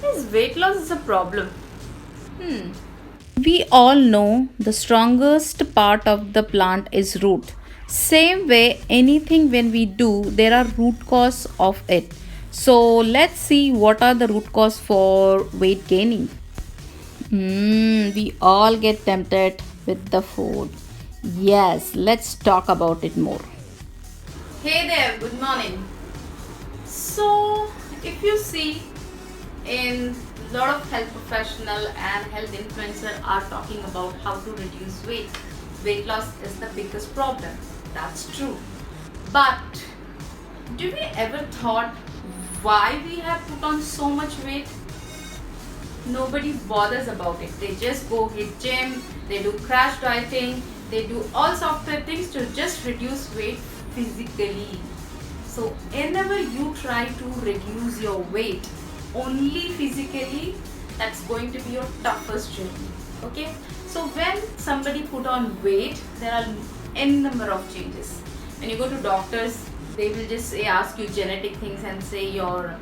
Yes, weight loss is a problem. Hmm. We all know the strongest part of the plant is root. Same way, anything when we do, there are root cause of it. So let's see what are the root cause for weight gaining. We all get tempted with the food. Yes, let's talk about it more. Hey there, good morning. So, if you see in a lot of health professional and health influencer are talking about how to reduce weight. Weight loss is the biggest problem. That's true. But do we ever thought why we have put on so much weight? Nobody bothers about it. They just go hit gym, they do crash dieting, they do all software things to just reduce weight physically. So whenever you try to reduce your weight only physically, that's going to be your toughest journey. Okay? So when somebody put on weight, there are n number of changes. When you go to doctors, they will just say, ask you genetic things and say your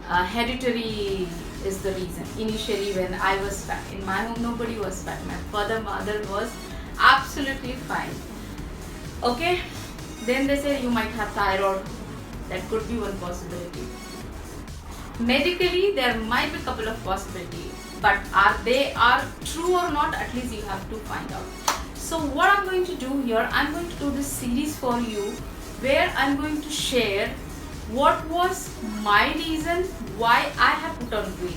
hereditary is the reason. Initially, when I was fat, in my home nobody was fat. My mother was absolutely fine. Okay, then they say you might have thyroid. That could be one possibility. Medically, there might be a couple of possibilities, but are true or not? At least you have to find out. So what I'm going to do here, I'm going to do this series for you, where I'm going to share what was my reason why I have put on weight.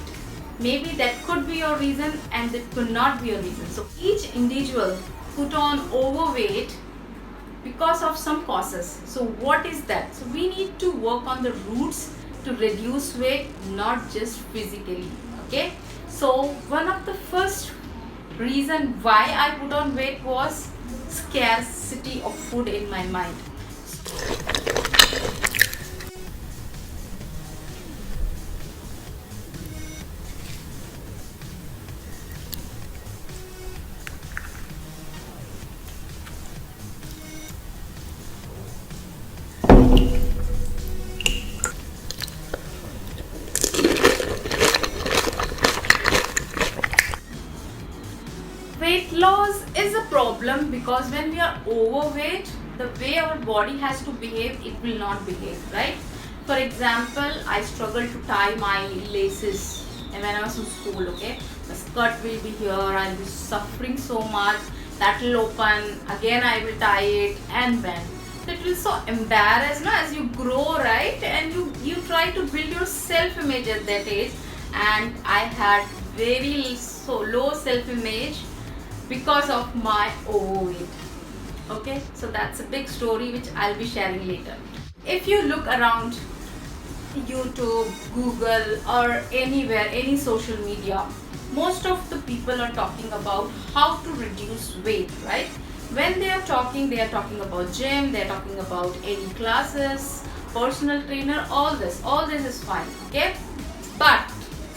Maybe that could be your reason and that could not be your reason. So each individual put on overweight because of some causes. So what is that? So we need to work on the roots to reduce weight, not just physically. Okay. So one of the first reason why I put on weight was scarcity of food in my mind. Weight loss is a problem because when we are overweight, the way our body has to behave, it will not behave, right? For example, I struggle to tie my laces when I was in school, okay? The skirt will be here, I'll be suffering so much. That will open, again I will tie it and bend. So it will so embarrass, no? As you grow, right? And you try to build your self-image at that age. And I had very so low self-image because of my overweight. Okay, so that's a big story which I'll be sharing later. If you look around YouTube, Google, or anywhere, any social media, most of the people are talking about how to reduce weight, right? When they are talking about gym, they are talking about any classes, personal trainer, all this is fine, okay? But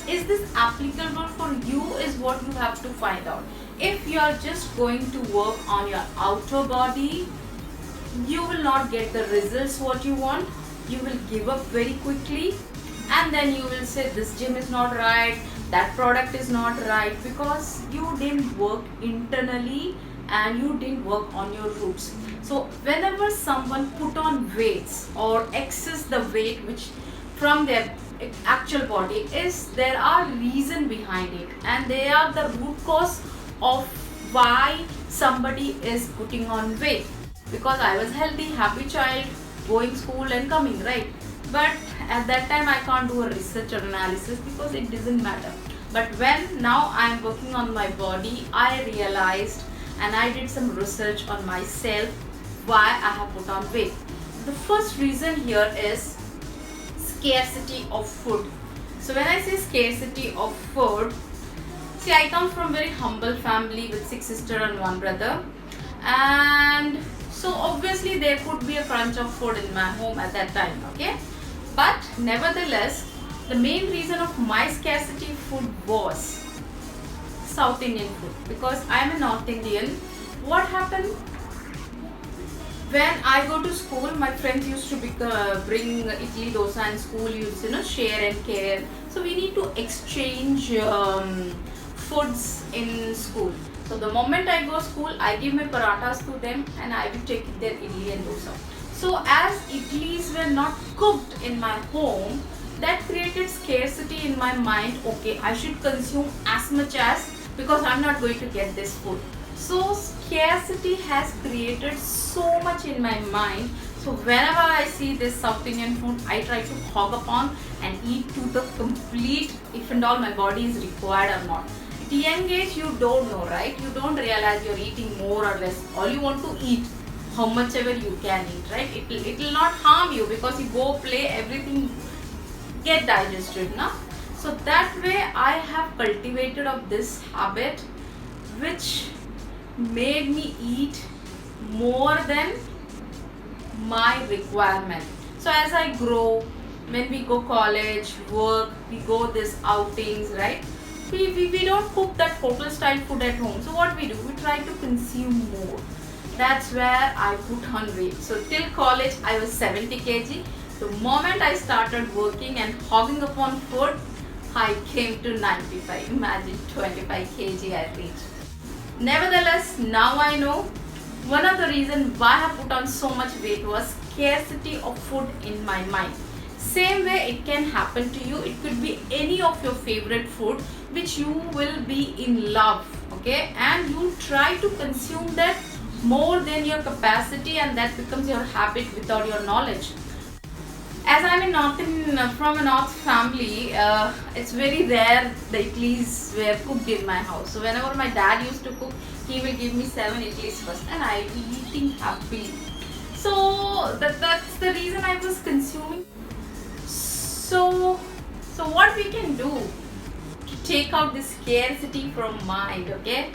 is this applicable for you is what you have to find out. If you are just going to work on your outer body, you will not get the results what you want. You will give up very quickly, and then you will say this gym is not right, that product is not right, because you didn't work internally and you didn't work on your roots. So whenever someone put on weights or excess the weight which from their actual body, is there are reason behind it, and they are the root cause of why somebody is putting on weight. Because I was healthy, happy child, going school and coming, right? But at that time I can't do a research or analysis because it doesn't matter. But when now I am working on my body, I realized and I did some research on myself why I have put on weight. The first reason here is scarcity of food. So when I say scarcity of food, see, I come from very humble family with 6 sisters and 1 brother, and so obviously there could be a crunch of food in my home at that time, okay? But nevertheless, the main reason of my scarcity food was South Indian food, because I am a North Indian. What happened? When I go to school, my friends used to bring idli dosa, and school used to share and care. So we need to exchange foods in school. So the moment I go school, I give my parathas to them and I will take their idli and dosa. So as idlis were not cooked in my home, that created scarcity in my mind. Okay, I should consume as much as, because I'm not going to get this food. So scarcity has created so much in my mind. So whenever I see this South Indian food, I try to hog upon and eat to the complete, if and all my body is required or not. At young age, you don't know, right? You don't realize you're eating more or less. All you want to eat, how much ever you can eat, right? It will not harm you, because you go play, everything get digested, now. So that way I have cultivated of this habit, which made me eat more than my requirement. So as I grow, when we go college, work, we go this outings, right? We don't cook that hotel style food at home. So what we do, we try to consume more. That's where I put on weight. So till college I was 70 kg. The moment I started working and hogging upon food, I came to 95. Imagine 25 kg I reached. Nevertheless, now I know one of the reasons why I put on so much weight was scarcity of food in my mind. Same way it can happen to you. It could be any of your favorite food which you will be in love, okay, and you try to consume that more than your capacity, and that becomes your habit without your knowledge. As I'm from a North family, it's very rare the idlis were cooked in my house. So whenever my dad used to cook, he will give me 7 idlis first, and I will be eating happily. So that's the reason I was consuming. So what we can do to take out this scarcity from mind, okay?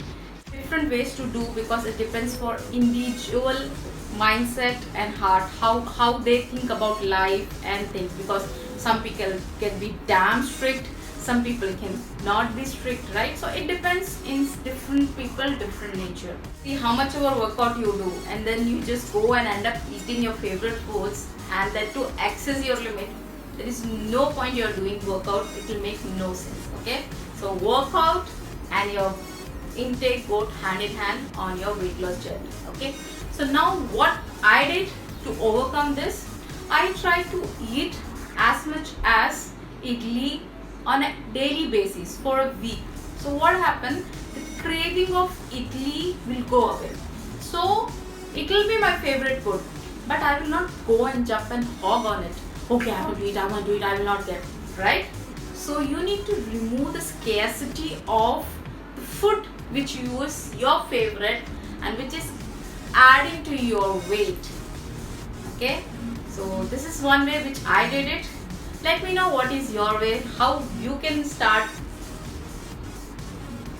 Different ways to do, because it depends for individual mindset and heart, how they think about life and things, because some people can be damn strict, some people can not be strict, right? So it depends in different people, different nature. See how much of a workout you do, and then you just go and end up eating your favorite foods, and that to access your limit, there is no point you're doing workout. It will make no sense, okay? So workout and your intake go hand in hand on your weight loss journey, okay? So now what I did to overcome this, I try to eat as much as idli on a daily basis for a week. So what happened, the craving of idli will go away. So it will be my favorite food, but I will not go and jump and hog on it. Okay, I will do it, I will do it, I will not get, right? So you need to remove the scarcity of the food which you is your favorite and which is adding to your weight, okay? So this is one way which I did it. Let me know what is your way, how you can start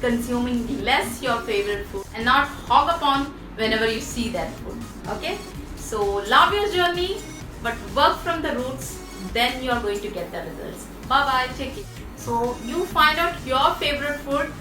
consuming less your favorite food and not hog upon whenever you see that food, okay? So love your journey, but work from the roots, then you are going to get the results. Bye bye, take it. So you find out your favorite food.